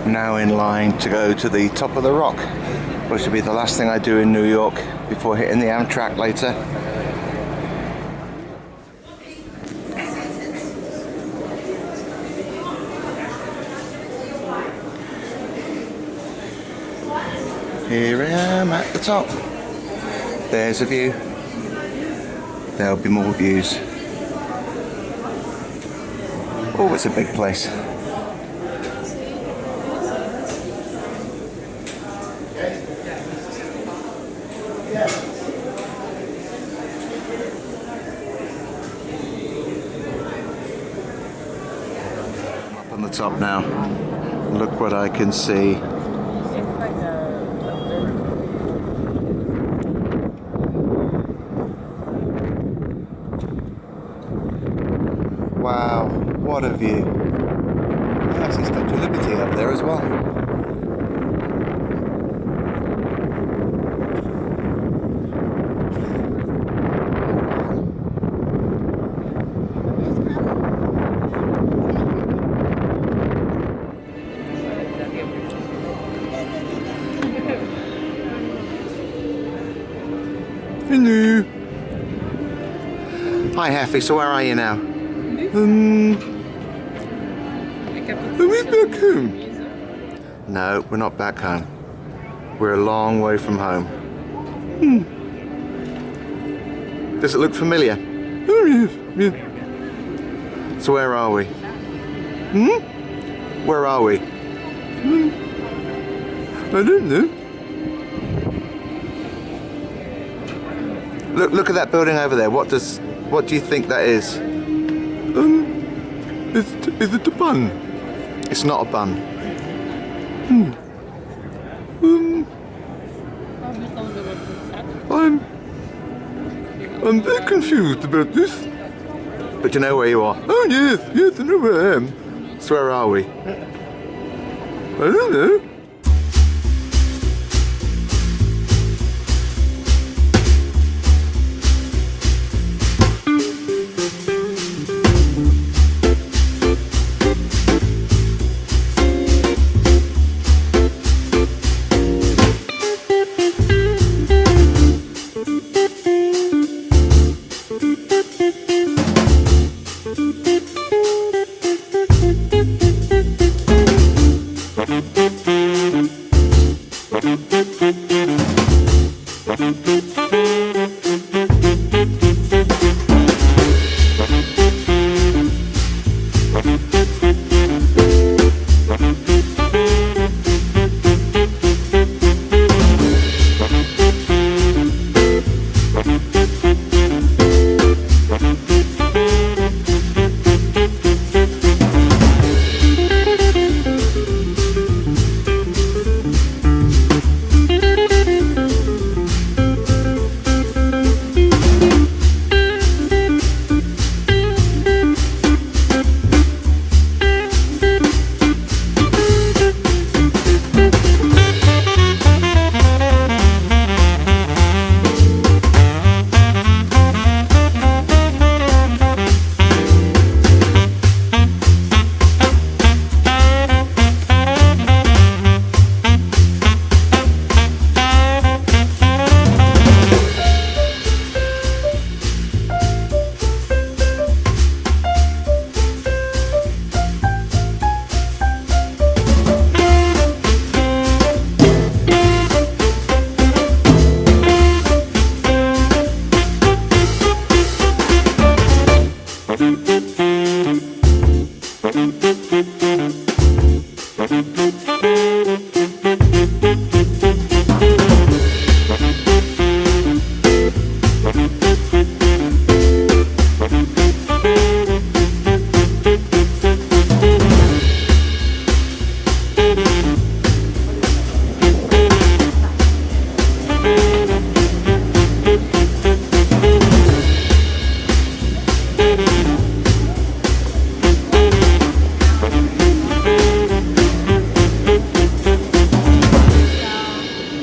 Now in line to go to the top of the rock, which will be the last thing I do in New York before hitting the Amtrak later. Here I am at the top. There's a view. There'll be more views. Oh, it's a big place. Up on the top now. Look what I can see. Wow, what a view. That's the Statue of Liberty up there as well. Hello. Hi Heffy, so where are you now? Are we back home? No, we're not back home. We're a long way from home. Does it look familiar? Oh yes, yes. So where are we? Where are we? I don't know. Look at that building over there. What do you think that is? Is it a bun? It's not a bun. I'm very confused about this. But you know where you are? Oh yes, yes, I know where I am. So where are we? I don't know.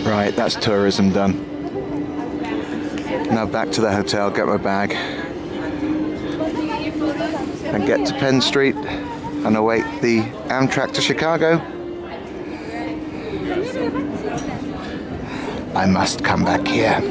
Right, that's tourism done. Now back to the hotel, get my bag, and get to Penn Street and await the Amtrak to Chicago. I must come back here.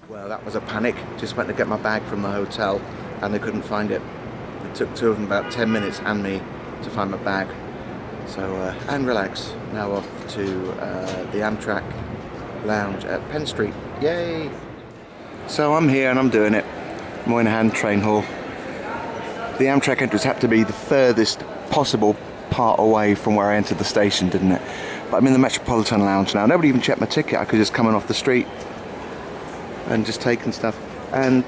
Well, that was a panic. Just went to get my bag from the hotel and they couldn't find it. It took two of them about 10 minutes and me to find my bag. So, and relax. Now off to the Amtrak lounge at Penn Street. Yay! So I'm here and I'm doing it. Moynihan Train Hall. The Amtrak entrance had to be the furthest possible part away from where I entered the station, didn't it? But I'm in the Metropolitan Lounge now. Nobody even checked my ticket. I could just come in off the street and just taking stuff. And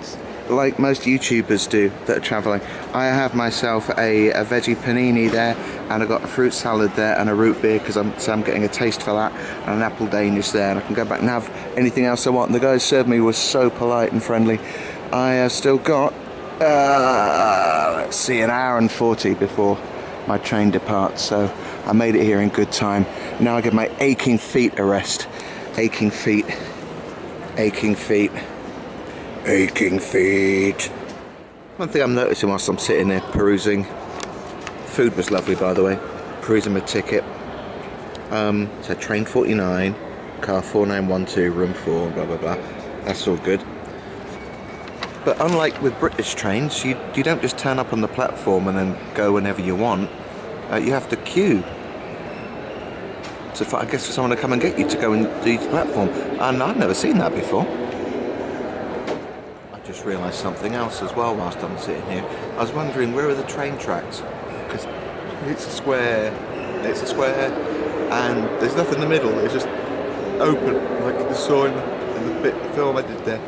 like most YouTubers do that are travelling, I have myself a veggie panini there, and I got a fruit salad there and a root beer because I'm getting a taste for that, and an apple Danish there, and I can go back and have anything else I want. And the guy who served me was so polite and friendly. I have still got let's see, an hour and 40 before my train departs, so I made it here in good time. Now I get my aching feet a rest. Aching feet. Aching feet. Aching feet. One thing I'm noticing whilst I'm sitting there perusing, food was lovely by the way, perusing my ticket. So train 49, car 4912, room 4, blah blah blah. That's all good. But unlike with British trains, you don't just turn up on the platform and then go whenever you want. You have to queue. So I guess for someone to come and get you to go and do the platform. And I've never seen that before. I just realised something else as well whilst I'm sitting here. I was wondering, where are the train tracks? Because it's a square, and there's nothing in the middle. It's just open, like you saw in the film I did there.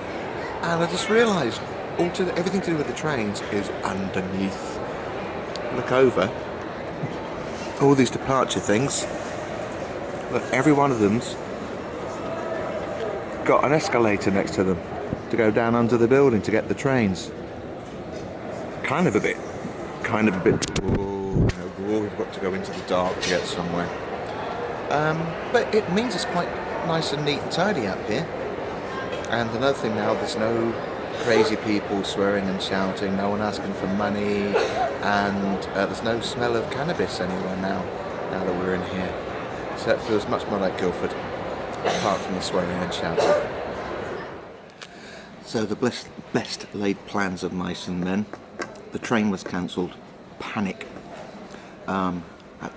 And I just realised everything to do with the trains is underneath. Look over. All these departure things. Look, every one of them's got an escalator next to them to go down under the building to get the trains. Kind of a bit. Oh, we've got to go into the dark to get somewhere. But it means it's quite nice and neat and tidy up here. And another thing now, there's no crazy people swearing and shouting, no one asking for money, and there's no smell of cannabis anywhere now that we're in here. So it feels much more like Guildford, apart from the swearing and shouting. So the best laid plans of mice and men. The train was cancelled. Panic. Had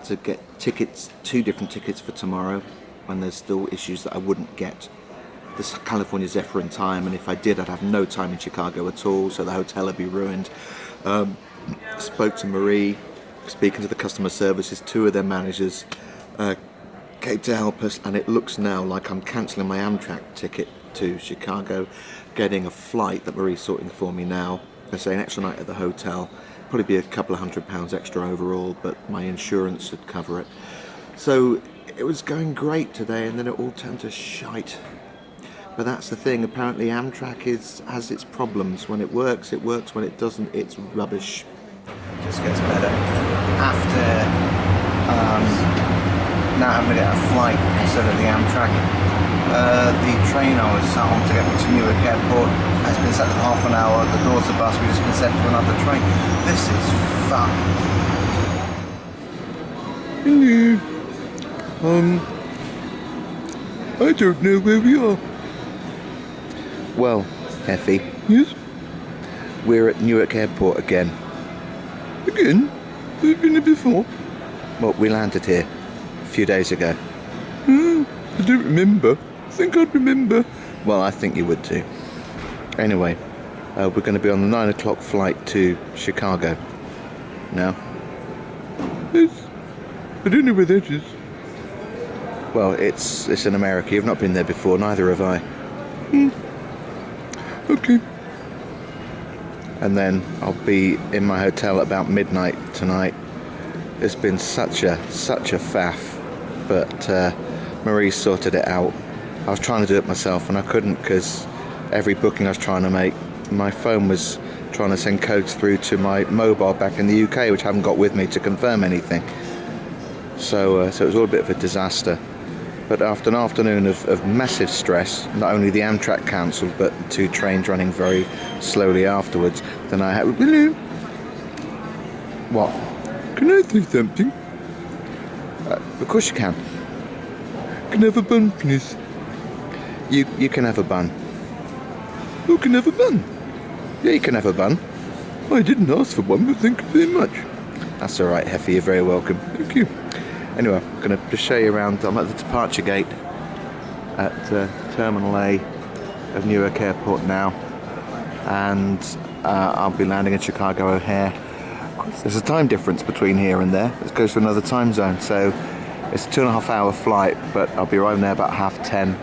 to get tickets, 2 different tickets for tomorrow, when there's still issues that I wouldn't get this California Zephyr in time, and if I did I'd have no time in Chicago at all, so the hotel would be ruined. Spoke to Marie, speaking to the customer services, 2 of their managers came to help us, and it looks now like I'm cancelling my Amtrak ticket to Chicago, getting a flight that Marie's sorting for me now. They say an extra night at the hotel, probably be a couple of £100 extra overall, but my insurance would cover it. So it was going great today, and then it all turned to shite. But that's the thing, apparently Amtrak has its problems. When it works, when it doesn't, it's rubbish. It just gets better. After now having to get a flight instead of the Amtrak, the train I was sat on to get me to Newark Airport has been set for half an hour. The doors are bust, we've just been sent to another train. This is fun. I don't know where we are. Well, Effie. Yes? We're at Newark Airport again. Again? We've been here before. Well, we landed here a few days ago. I don't remember. I think I'd remember. Well, I think you would too. Anyway, we're going to be on the 9 o'clock flight to Chicago now. Yes. I don't know where that is. Well, it's in America. You've not been there before, neither have I. Okay. And then I'll be in my hotel at about midnight tonight. It's been such a faff, but Marie sorted it out. I was trying to do it myself and I couldn't, because every booking I was trying to make, my phone was trying to send codes through to my mobile back in the UK, which I haven't got with me to confirm anything. So it was all a bit of a disaster. But after an afternoon of massive stress, not only the Amtrak cancelled, but 2 trains running very slowly afterwards, then I had... Hello. What? Can I say something? Of course you can. Can I have a bun, please? You can have a bun. Who can have a bun? Yeah, you can have a bun. I didn't ask for one, but thank you very much. That's all right, Heffy, you're very welcome. Thank you. Anyway, I'm going to just show you around. I'm at the departure gate at Terminal A of Newark Airport now, and I'll be landing in Chicago O'Hare. There's a time difference between here and there. It goes to another time zone, so it's a 2.5 hour flight, but I'll be arriving there about 10:30.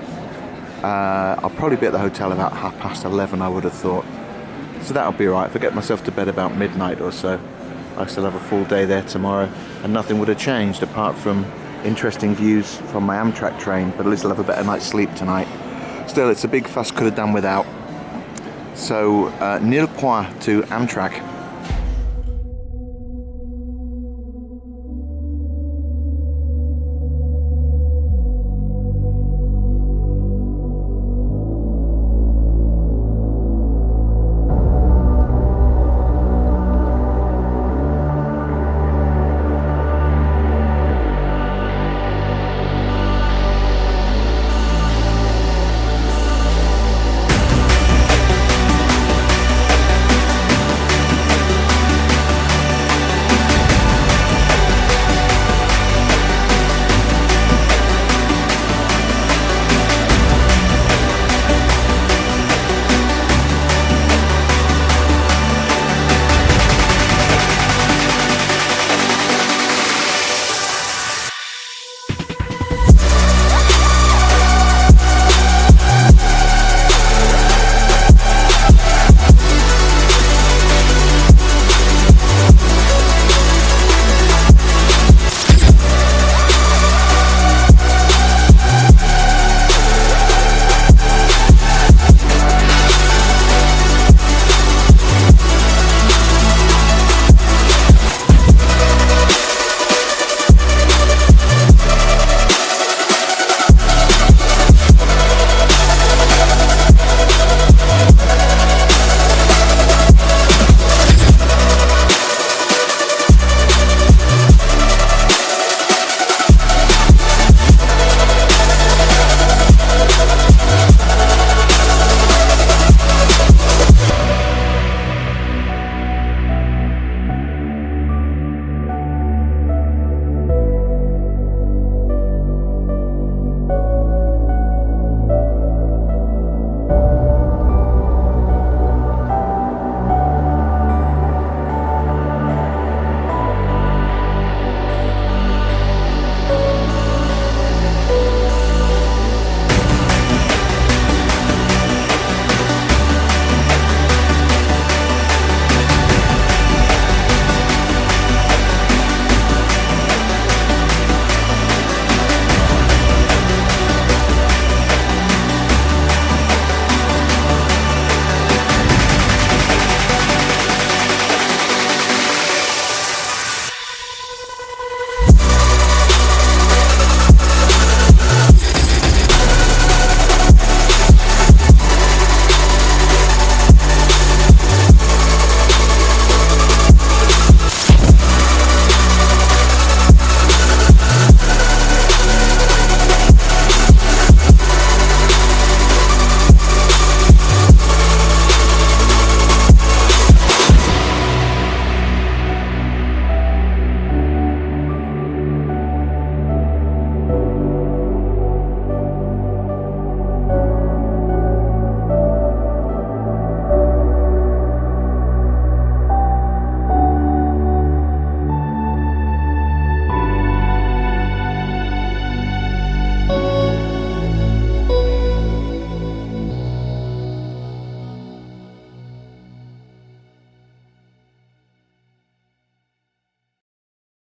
I'll probably be at the hotel about 11:30, I would have thought. So that'll be alright. If I get myself to bed about midnight or so, I still have a full day there tomorrow, and nothing would have changed apart from interesting views from my Amtrak train, but at least I'll have a better night's sleep tonight. Still, it's a big fuss, could have done without. So, nil point to Amtrak.